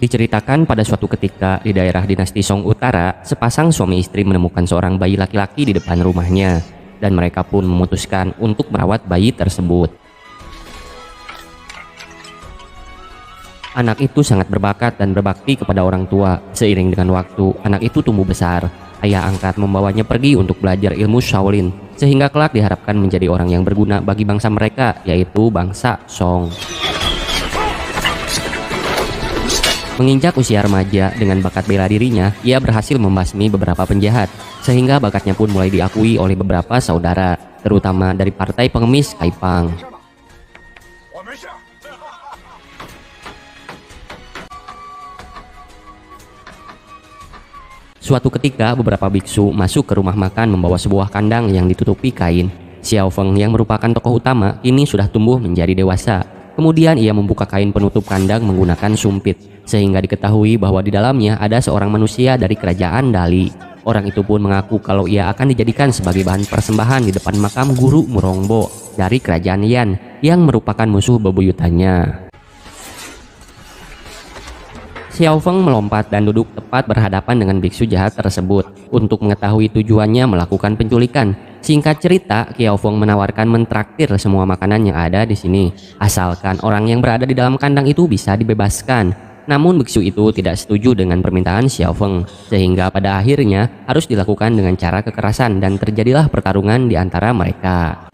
Diceritakan pada suatu ketika di daerah dinasti Song Utara, sepasang suami istri menemukan seorang bayi laki-laki di depan rumahnya, dan mereka pun memutuskan untuk merawat bayi tersebut. Anak itu sangat berbakat dan berbakti kepada orang tua. Seiring dengan waktu, anak itu tumbuh besar. Ayah angkat membawanya pergi untuk belajar ilmu Shaolin, sehingga kelak diharapkan menjadi orang yang berguna bagi bangsa mereka, yaitu bangsa Song. Menginjak usia remaja dengan bakat bela dirinya, ia berhasil membasmi beberapa penjahat, sehingga bakatnya pun mulai diakui oleh beberapa saudara, terutama dari partai pengemis Kaipang. Suatu ketika beberapa biksu masuk ke rumah makan membawa sebuah kandang yang ditutupi kain. Xiao Feng yang merupakan tokoh utama kini sudah tumbuh menjadi dewasa. Kemudian ia membuka kain penutup kandang menggunakan sumpit, sehingga diketahui bahwa di dalamnya ada seorang manusia dari kerajaan Dali. Orang itu pun mengaku kalau ia akan dijadikan sebagai bahan persembahan di depan makam guru Murongbo dari kerajaan Yan yang merupakan musuh bebuyutannya. Xiao Feng melompat dan duduk tepat berhadapan dengan biksu jahat tersebut untuk mengetahui tujuannya melakukan penculikan. Singkat cerita, Xiao Feng menawarkan mentraktir semua makanan yang ada di sini, asalkan orang yang berada di dalam kandang itu bisa dibebaskan. Namun biksu itu tidak setuju dengan permintaan Xiao Feng, sehingga pada akhirnya harus dilakukan dengan cara kekerasan dan terjadilah pertarungan di antara mereka.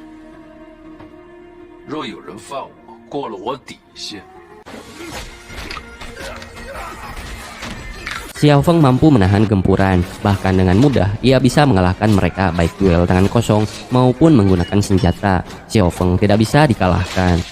Xiao Feng mampu menahan gempuran, bahkan dengan mudah ia bisa mengalahkan mereka baik duel tangan kosong maupun menggunakan senjata. Xiao Feng tidak bisa dikalahkan.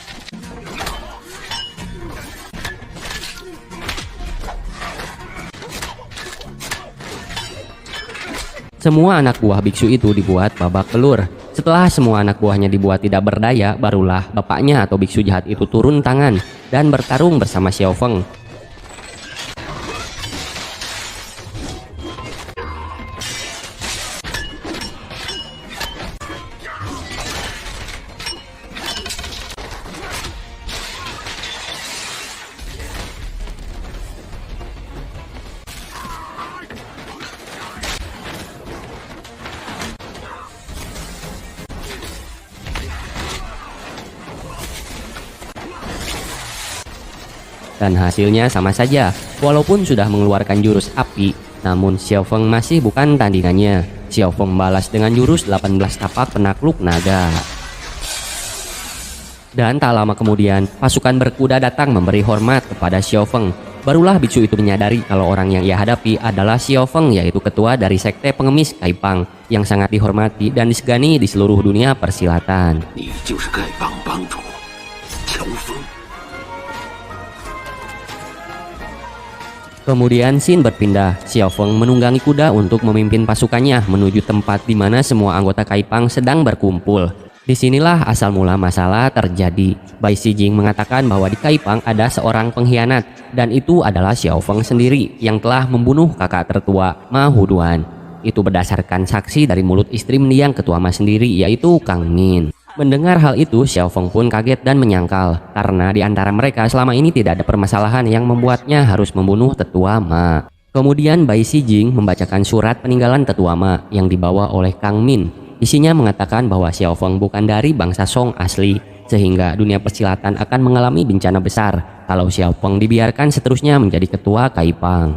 Semua anak buah biksu itu dibuat babak belur. Setelah semua anak buahnya dibuat tidak berdaya, barulah bapaknya atau biksu jahat itu turun tangan dan bertarung bersama Xiao Feng. Dan hasilnya sama saja, walaupun sudah mengeluarkan jurus api, namun Xiao Feng masih bukan tandingannya. Xiao Feng balas dengan jurus 18 tapak penakluk naga. Dan tak lama kemudian, pasukan berkuda datang memberi hormat kepada Xiao Feng. Barulah biksu itu menyadari kalau orang yang ia hadapi adalah Xiao Feng, yaitu ketua dari sekte pengemis Kaipang, yang sangat dihormati dan disegani di seluruh dunia persilatan. Kemudian scene berpindah, Xiao Feng menunggangi kuda untuk memimpin pasukannya menuju tempat di mana semua anggota Kaipang sedang berkumpul. Disinilah asal mula masalah terjadi. Bai Sijing mengatakan bahwa di Kaipang ada seorang pengkhianat, dan itu adalah Xiao Feng sendiri yang telah membunuh kakak tertua Ma Huduan. Itu berdasarkan saksi dari mulut istri mendiang ketua Ma sendiri, yaitu Kang Min. Mendengar hal itu, Xiao Feng pun kaget dan menyangkal, karena di antara mereka selama ini tidak ada permasalahan yang membuatnya harus membunuh tetua Ma. Kemudian Bai Sijing membacakan surat peninggalan tetua Ma yang dibawa oleh Kang Min. Isinya mengatakan bahwa Xiao Feng bukan dari bangsa Song asli, sehingga dunia persilatan akan mengalami bencana besar kalau Xiao Feng dibiarkan seterusnya menjadi ketua Kaipang.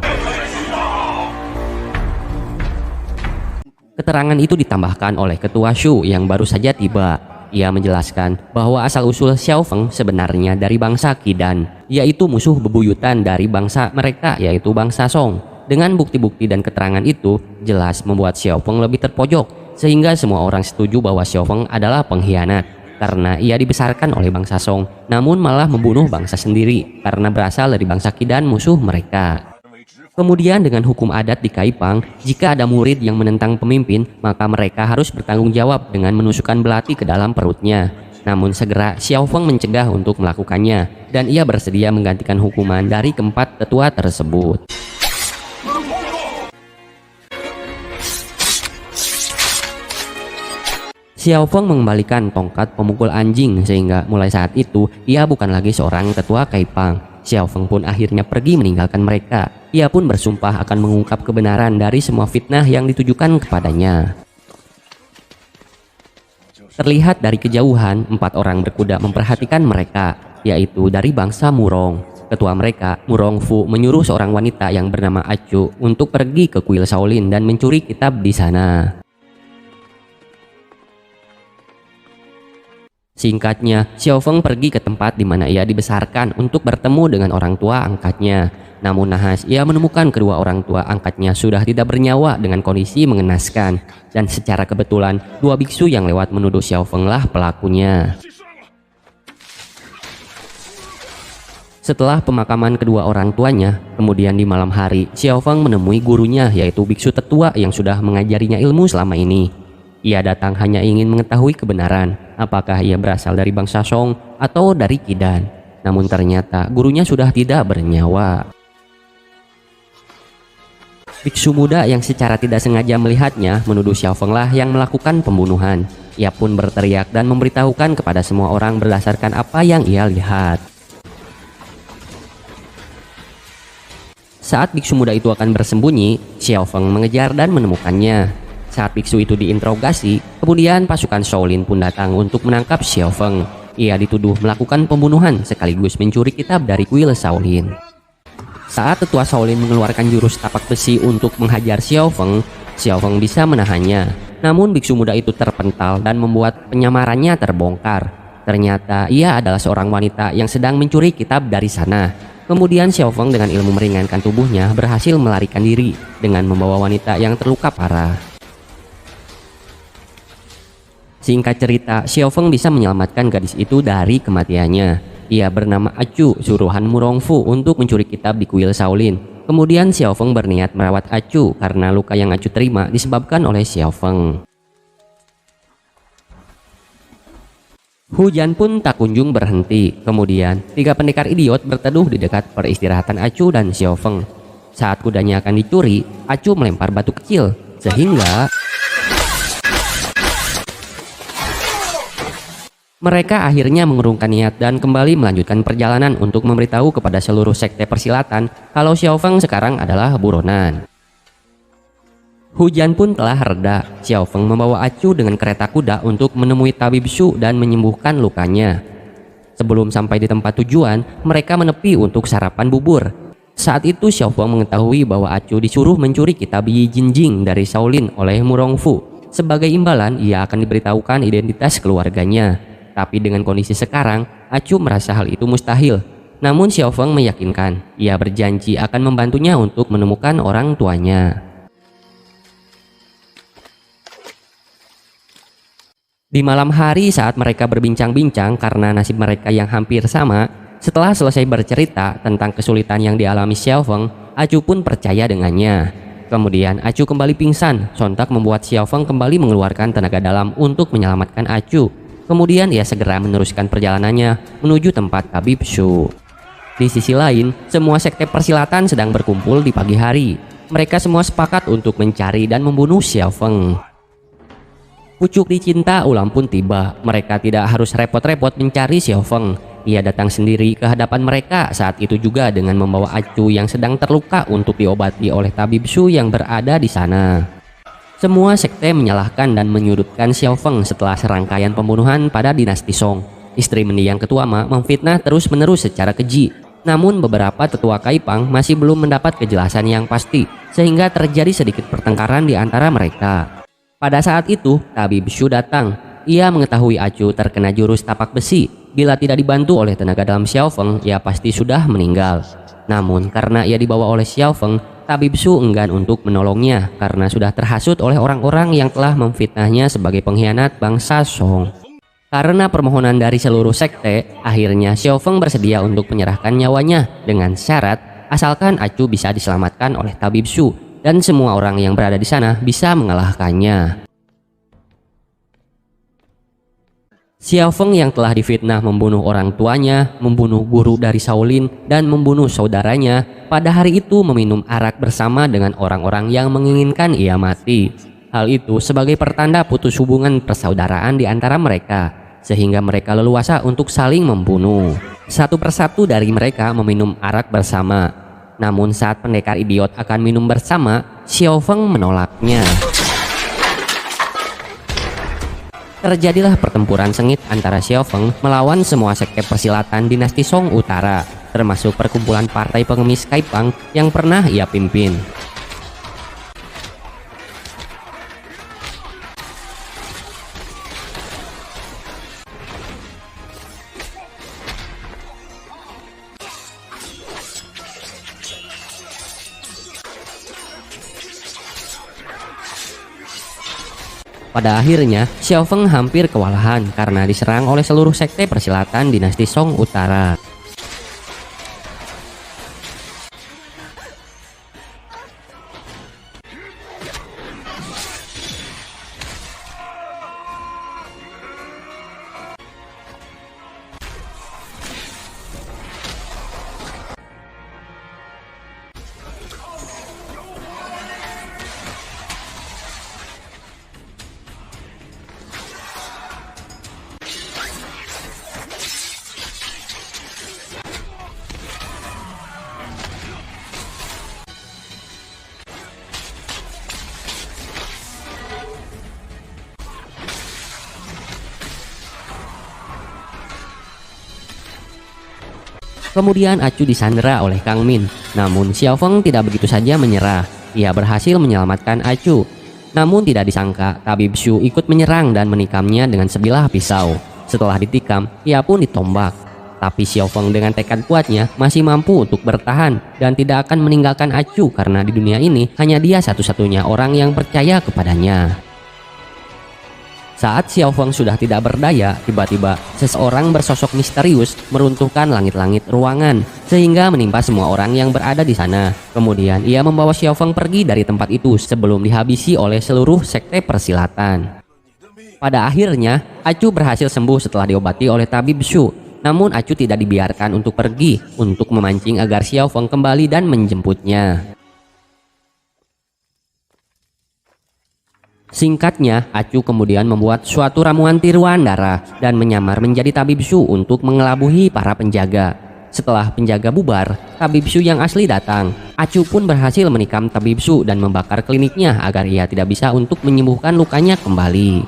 Keterangan itu ditambahkan oleh ketua Shu yang baru saja tiba. Ia menjelaskan bahwa asal-usul Xiao Feng sebenarnya dari bangsa Qidan, yaitu musuh bebuyutan dari bangsa mereka, yaitu bangsa Song. Dengan bukti-bukti dan keterangan itu, jelas membuat Xiao Feng lebih terpojok, sehingga semua orang setuju bahwa Xiao Feng adalah pengkhianat, karena ia dibesarkan oleh bangsa Song, namun malah membunuh bangsa sendiri, karena berasal dari bangsa Qidan musuh mereka. Kemudian dengan hukum adat di Kaipang, jika ada murid yang menentang pemimpin, maka mereka harus bertanggung jawab dengan menusukkan belati ke dalam perutnya. Namun segera Xiao Feng mencegah untuk melakukannya, dan ia bersedia menggantikan hukuman dari keempat tetua tersebut. Xiao Feng mengembalikan tongkat pemukul anjing, sehingga mulai saat itu ia bukan lagi seorang ketua Kaipang. Xiao Feng pun akhirnya pergi meninggalkan mereka. Ia pun bersumpah akan mengungkap kebenaran dari semua fitnah yang ditujukan kepadanya. Terlihat dari kejauhan, 4 orang berkuda memperhatikan mereka, yaitu dari bangsa Murong. Ketua mereka, Murong Fu, menyuruh seorang wanita yang bernama Acu untuk pergi ke kuil Shaolin dan mencuri kitab di sana. Singkatnya, Xiao Feng pergi ke tempat di mana ia dibesarkan untuk bertemu dengan orang tua angkatnya. Namun nahas, ia menemukan kedua orang tua angkatnya sudah tidak bernyawa dengan kondisi mengenaskan. Dan secara kebetulan, 2 biksu yang lewat menuduh Xiao Feng lah pelakunya. Setelah pemakaman kedua orang tuanya, kemudian di malam hari, Xiao Feng menemui gurunya, yaitu biksu tetua yang sudah mengajarinya ilmu selama ini. Ia datang hanya ingin mengetahui kebenaran, apakah ia berasal dari bangsa Song atau dari Kidan. Namun ternyata gurunya sudah tidak bernyawa. Biksu muda yang secara tidak sengaja melihatnya menuduh Xiao Feng lah yang melakukan pembunuhan. Ia pun berteriak dan memberitahukan kepada semua orang berdasarkan apa yang ia lihat. Saat biksu muda itu akan bersembunyi, Xiao Feng mengejar dan menemukannya. Saat biksu itu diinterogasi, kemudian pasukan Shaolin pun datang untuk menangkap Xiao Feng. Ia dituduh melakukan pembunuhan sekaligus mencuri kitab dari kuil Shaolin. Saat tetua Shaolin mengeluarkan jurus tapak besi untuk menghajar Xiao Feng bisa menahannya. Namun biksu muda itu terpental dan membuat penyamarannya terbongkar. Ternyata ia adalah seorang wanita yang sedang mencuri kitab dari sana. Kemudian Xiao Feng dengan ilmu meringankan tubuhnya berhasil melarikan diri dengan membawa wanita yang terluka parah. Singkat cerita, Xiao Feng bisa menyelamatkan gadis itu dari kematiannya. Ia bernama Acu, suruhan Murong Fu untuk mencuri kitab di kuil Shaolin. Kemudian Xiao Feng berniat merawat Acu karena luka yang Acu terima disebabkan oleh Xiao Feng. Hujan pun tak kunjung berhenti. Kemudian 3 pendekar idiot berteduh di dekat peristirahatan Acu dan Xiao Feng. Saat kudanya akan dicuri, Acu melempar batu kecil sehingga mereka akhirnya mengurungkan niat dan kembali melanjutkan perjalanan untuk memberitahu kepada seluruh sekte persilatan kalau Xiao Feng sekarang adalah buronan. Hujan pun telah reda. Xiao Feng membawa Acu dengan kereta kuda untuk menemui tabib Shu dan menyembuhkan lukanya. Sebelum sampai di tempat tujuan, mereka menepi untuk sarapan bubur. Saat itu Xiao Feng mengetahui bahwa Acu disuruh mencuri kitab Yi Jinjing dari Shaolin oleh Murong Fu. Sebagai imbalan, ia akan diberitahukan identitas keluarganya. Tapi dengan kondisi sekarang, Acu merasa hal itu mustahil. Namun Xiao Feng meyakinkan, ia berjanji akan membantunya untuk menemukan orang tuanya. Di malam hari saat mereka berbincang-bincang karena nasib mereka yang hampir sama, setelah selesai bercerita tentang kesulitan yang dialami Xiao Feng, Acu pun percaya dengannya. Kemudian Acu kembali pingsan, sontak membuat Xiao Feng kembali mengeluarkan tenaga dalam untuk menyelamatkan Acu. Kemudian ia segera meneruskan perjalanannya menuju tempat tabib Shu. Di sisi lain, semua sekte persilatan sedang berkumpul di pagi hari. Mereka semua sepakat untuk mencari dan membunuh Xiao Feng. Pucuk dicinta ulam pun tiba. Mereka tidak harus repot-repot mencari Xiao Feng. Ia datang sendiri ke hadapan mereka saat itu juga dengan membawa Acu yang sedang terluka untuk diobati oleh tabib Shu yang berada di sana. Semua sekte menyalahkan dan menyudutkan Xiao Feng setelah serangkaian pembunuhan pada dinasti Song. Istri mendiang ketua Ma memfitnah terus-menerus secara keji. Namun beberapa tetua Kaipang masih belum mendapat kejelasan yang pasti, sehingga terjadi sedikit pertengkaran di antara mereka. Pada saat itu, tabib Shu datang. Ia mengetahui Acu terkena jurus tapak besi. Bila tidak dibantu oleh tenaga dalam Xiao Feng, ia pasti sudah meninggal. Namun karena ia dibawa oleh Xiao Feng, tabib Shu enggan untuk menolongnya karena sudah terhasut oleh orang-orang yang telah memfitnahnya sebagai pengkhianat bangsa Song. Karena permohonan dari seluruh sekte, akhirnya Xiao Feng bersedia untuk menyerahkan nyawanya dengan syarat asalkan Acu bisa diselamatkan oleh tabib Shu dan semua orang yang berada di sana bisa mengalahkannya. Xiao Feng yang telah difitnah membunuh orang tuanya, membunuh guru dari Shaolin, dan membunuh saudaranya, pada hari itu meminum arak bersama dengan orang-orang yang menginginkan ia mati. Hal itu sebagai pertanda putus hubungan persaudaraan di antara mereka, sehingga mereka leluasa untuk saling membunuh. Satu persatu dari mereka meminum arak bersama. Namun saat pendekar idiot akan minum bersama, Xiao Feng menolaknya. Terjadilah pertempuran sengit antara Xiao Feng melawan semua sekte persilatan dinasti Song Utara, termasuk perkumpulan partai pengemis Kaipang yang pernah ia pimpin. Pada akhirnya, Xiao Feng hampir kewalahan karena diserang oleh seluruh sekte persilatan dinasti Song Utara. Kemudian Acu disandera oleh Kang Min. Namun Xiao Feng tidak begitu saja menyerah. Ia berhasil menyelamatkan Acu. Namun tidak disangka Tabib Shu ikut menyerang dan menikamnya dengan sebilah pisau. Setelah ditikam, ia pun ditombak. Tapi Xiao Feng dengan tekad kuatnya masih mampu untuk bertahan dan tidak akan meninggalkan Acu karena di dunia ini hanya dia satu-satunya orang yang percaya kepadanya. Saat Xiao Feng sudah tidak berdaya, tiba-tiba seseorang bersosok misterius meruntuhkan langit-langit ruangan sehingga menimpa semua orang yang berada di sana. Kemudian ia membawa Xiao Feng pergi dari tempat itu sebelum dihabisi oleh seluruh sekte persilatan. Pada akhirnya, Acu berhasil sembuh setelah diobati oleh Tabib Shu. Namun Acu tidak dibiarkan untuk pergi untuk memancing agar Xiao Feng kembali dan menjemputnya. Singkatnya, Acu kemudian membuat suatu ramuan tiruan darah dan menyamar menjadi Tabib Shu untuk mengelabuhi para penjaga. Setelah penjaga bubar, Tabib Shu yang asli datang. Acu pun berhasil menikam Tabib Shu dan membakar kliniknya agar ia tidak bisa untuk menyembuhkan lukanya kembali.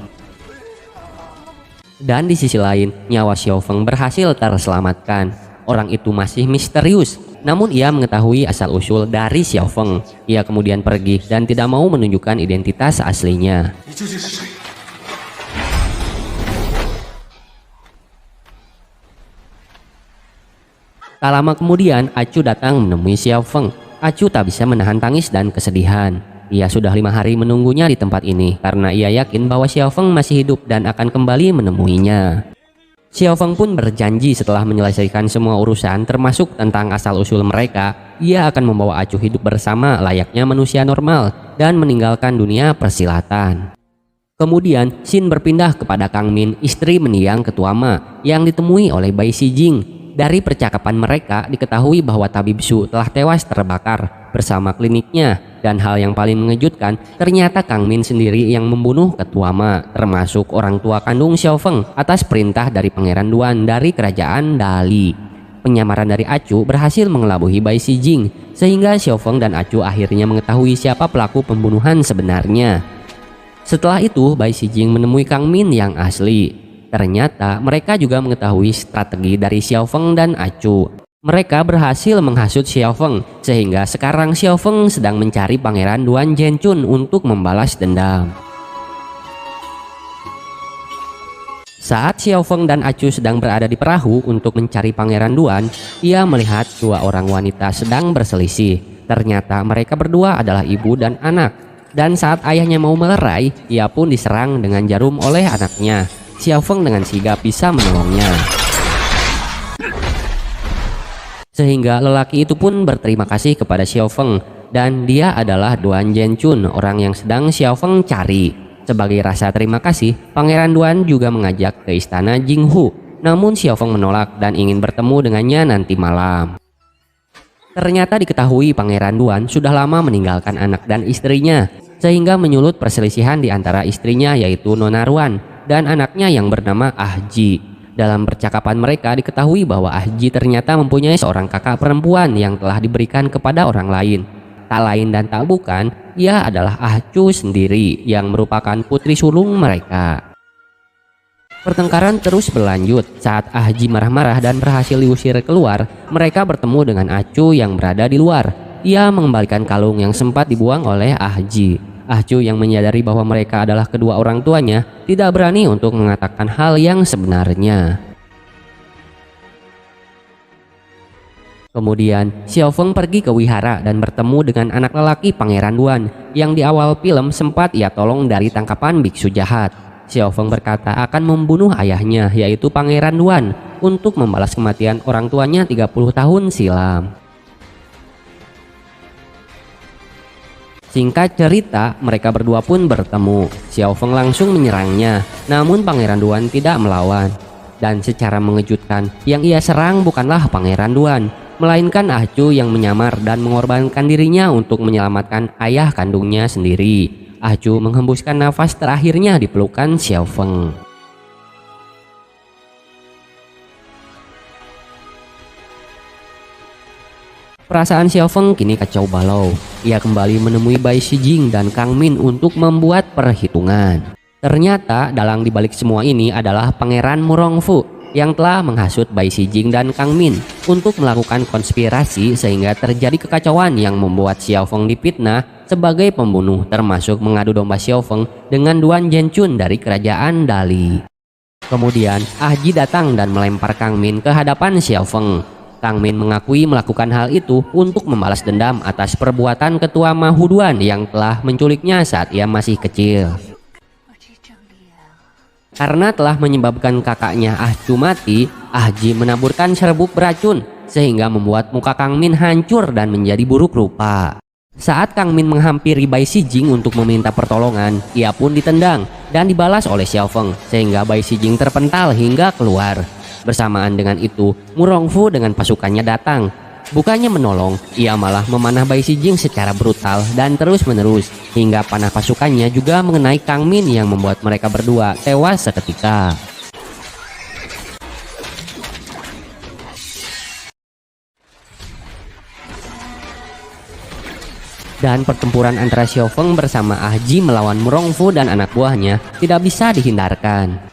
Dan di sisi lain, nyawa Xiao Feng berhasil terselamatkan. Orang itu masih misterius. Namun ia mengetahui asal-usul dari Xiao Feng. Ia kemudian pergi dan tidak mau menunjukkan identitas aslinya. Tak lama kemudian, Acu datang menemui Xiao Feng. Acu tak bisa menahan tangis dan kesedihan. Ia sudah 5 hari menunggunya di tempat ini karena ia yakin bahwa Xiao Feng masih hidup dan akan kembali menemuinya. Xiao Feng pun berjanji setelah menyelesaikan semua urusan termasuk tentang asal-usul mereka, ia akan membawa Acu hidup bersama layaknya manusia normal dan meninggalkan dunia persilatan. Kemudian Xin berpindah kepada Kang Min, istri mendiang Ketua Ma yang ditemui oleh Bai Xijing. Dari percakapan mereka diketahui bahwa Tabib Shu telah tewas terbakar bersama kliniknya, dan hal yang paling mengejutkan ternyata Kang Min sendiri yang membunuh Ketua Ma, termasuk orang tua kandung Xiao Feng atas perintah dari Pangeran Duan dari kerajaan Dali. Penyamaran dari Acu berhasil mengelabuhi Bai Xijing sehingga Xiao Feng dan Acu akhirnya mengetahui siapa pelaku pembunuhan sebenarnya. Setelah itu Bai Xijing menemui Kang Min yang asli. Ternyata mereka juga mengetahui strategi dari Xiao Feng dan Acu. Mereka berhasil menghasut Xiao Feng sehingga sekarang Xiao Feng sedang mencari Pangeran Duan Zhenchun untuk membalas dendam. Saat Xiao Feng dan Acu sedang berada di perahu untuk mencari Pangeran Duan, ia melihat 2 orang wanita sedang berselisih. Ternyata mereka berdua adalah ibu dan anak. Dan saat ayahnya mau melerai, ia pun diserang dengan jarum oleh anaknya. Xiao Feng dengan sigap bisa menolongnya. Sehingga lelaki itu pun berterima kasih kepada Xiao Feng, dan dia adalah Duan Zhenchun, orang yang sedang Xiao Feng cari. Sebagai rasa terima kasih, Pangeran Duan juga mengajak ke istana Jinghu. Namun Xiao Feng menolak dan ingin bertemu dengannya nanti malam. Ternyata diketahui Pangeran Duan sudah lama meninggalkan anak dan istrinya, sehingga menyulut perselisihan di antara istrinya yaitu Nona Ruan dan anaknya yang bernama Ah Ji. Dalam percakapan mereka diketahui bahwa Ahji ternyata mempunyai seorang kakak perempuan yang telah diberikan kepada orang lain. Tak lain dan tak bukan, ia adalah Ahcu sendiri yang merupakan putri sulung mereka. Pertengkaran terus berlanjut. Saat Ahji marah-marah dan berhasil diusir keluar, mereka bertemu dengan Ahcu yang berada di luar. Ia mengembalikan kalung yang sempat dibuang oleh Ahji. Ahcu yang menyadari bahwa mereka adalah kedua orang tuanya tidak berani untuk mengatakan hal yang sebenarnya. Kemudian, Xiao Feng pergi ke wihara dan bertemu dengan anak lelaki Pangeran Duan yang di awal film sempat ia tolong dari tangkapan biksu jahat. Xiao Feng berkata akan membunuh ayahnya, yaitu Pangeran Duan, untuk membalas kematian orang tuanya 30 tahun silam. Singkat cerita, mereka berdua pun bertemu. Xiao Feng langsung menyerangnya, namun Pangeran Duan tidak melawan. Dan secara mengejutkan, yang ia serang bukanlah Pangeran Duan, melainkan Ahcu yang menyamar dan mengorbankan dirinya untuk menyelamatkan ayah kandungnya sendiri. Ahcu menghembuskan nafas terakhirnya di pelukan Xiao Feng. Perasaan Xiao Feng kini kacau balau. Ia kembali menemui Bai Shijing dan Kang Min untuk membuat perhitungan. Ternyata dalang dibalik semua ini adalah Pangeran Murongfu yang telah menghasut Bai Shijing dan Kang Min untuk melakukan konspirasi sehingga terjadi kekacauan yang membuat Xiao Feng dipitnah sebagai pembunuh, termasuk mengadu domba Xiao Feng dengan Duan Zhenchun dari kerajaan Dali. Kemudian Ahji datang dan melempar Kang Min ke hadapan Xiao Feng. Kang Min mengakui melakukan hal itu untuk membalas dendam atas perbuatan ketua Mahuduan yang telah menculiknya saat ia masih kecil. Karena telah menyebabkan kakaknya Ahcu mati, Ahji menaburkan serbuk beracun sehingga membuat muka Kang Min hancur dan menjadi buruk rupa. Saat Kang Min menghampiri Bai Shijing untuk meminta pertolongan, ia pun ditendang dan dibalas oleh Xiao Feng sehingga Bai Shijing terpental hingga keluar. Bersamaan dengan itu, Murongfu dengan pasukannya datang. Bukannya menolong, ia malah memanah Bai Shijing secara brutal dan terus-menerus, hingga panah pasukannya juga mengenai Kang Min yang membuat mereka berdua tewas seketika. Dan pertempuran antara Xiao Feng bersama Ahji melawan Murongfu dan anak buahnya tidak bisa dihindarkan.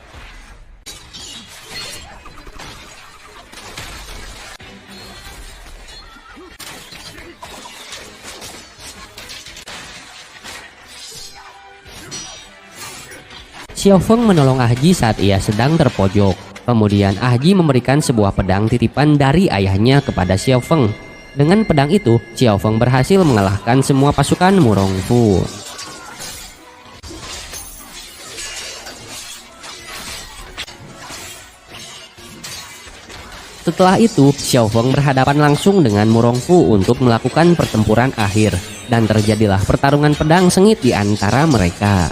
Xiao Feng menolong Ahji saat ia sedang terpojok. Kemudian Ahji memberikan sebuah pedang titipan dari ayahnya kepada Xiao Feng. Dengan pedang itu, Xiao Feng berhasil mengalahkan semua pasukan Murongfu. Setelah itu, Xiao Feng berhadapan langsung dengan Murongfu untuk melakukan pertempuran akhir, dan terjadilah pertarungan pedang sengit di antara mereka.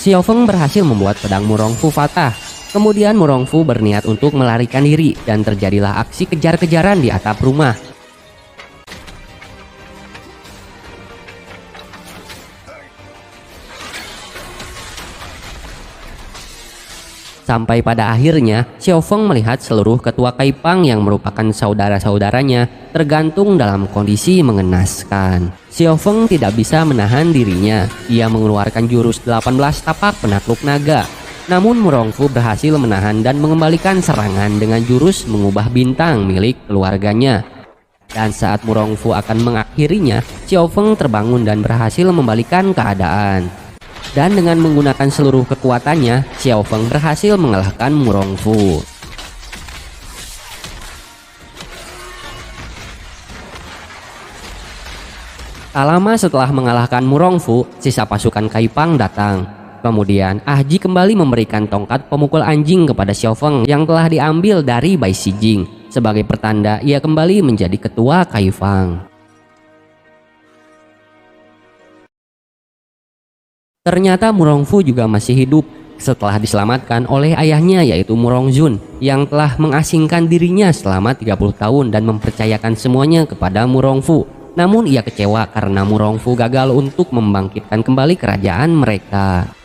Xiao Feng berhasil membuat pedang Murongfu patah. Kemudian Murongfu berniat untuk melarikan diri dan terjadilah aksi kejar-kejaran di atap rumah. Sampai pada akhirnya, Xiao Feng melihat seluruh ketua Kaipang yang merupakan saudara-saudaranya tergantung dalam kondisi mengenaskan. Xiao Feng tidak bisa menahan dirinya. Ia mengeluarkan jurus 18 tapak penakluk naga. Namun Murongfu berhasil menahan dan mengembalikan serangan dengan jurus mengubah bintang milik keluarganya. Dan saat Murongfu akan mengakhirinya, Xiao Feng terbangun dan berhasil membalikan keadaan. Dan dengan menggunakan seluruh kekuatannya, Xiao Feng berhasil mengalahkan Murongfu. Tak lama setelah mengalahkan Murongfu, sisa pasukan Kaipang datang. Kemudian Ahji kembali memberikan tongkat pemukul anjing kepada Xiao Feng yang telah diambil dari Bai Shijing. Sebagai pertanda ia kembali menjadi ketua Kaifang. Ternyata Murongfu juga masih hidup setelah diselamatkan oleh ayahnya yaitu Murongzun yang telah mengasingkan dirinya selama 30 tahun dan mempercayakan semuanya kepada Murongfu. Namun ia kecewa karena Murongfu gagal untuk membangkitkan kembali kerajaan mereka.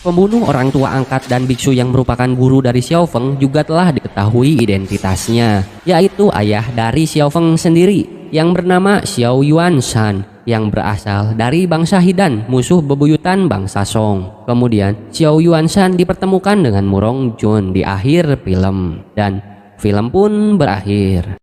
Pembunuh orang tua angkat dan biksu yang merupakan guru dari Xiao Feng juga telah diketahui identitasnya, yaitu ayah dari Xiao Feng sendiri yang bernama Xiao Yuanshan yang berasal dari bangsa Hidan, musuh bebuyutan bangsa Song. Kemudian Xiao Yuanshan dipertemukan dengan Murong Jun di akhir film dan film pun berakhir.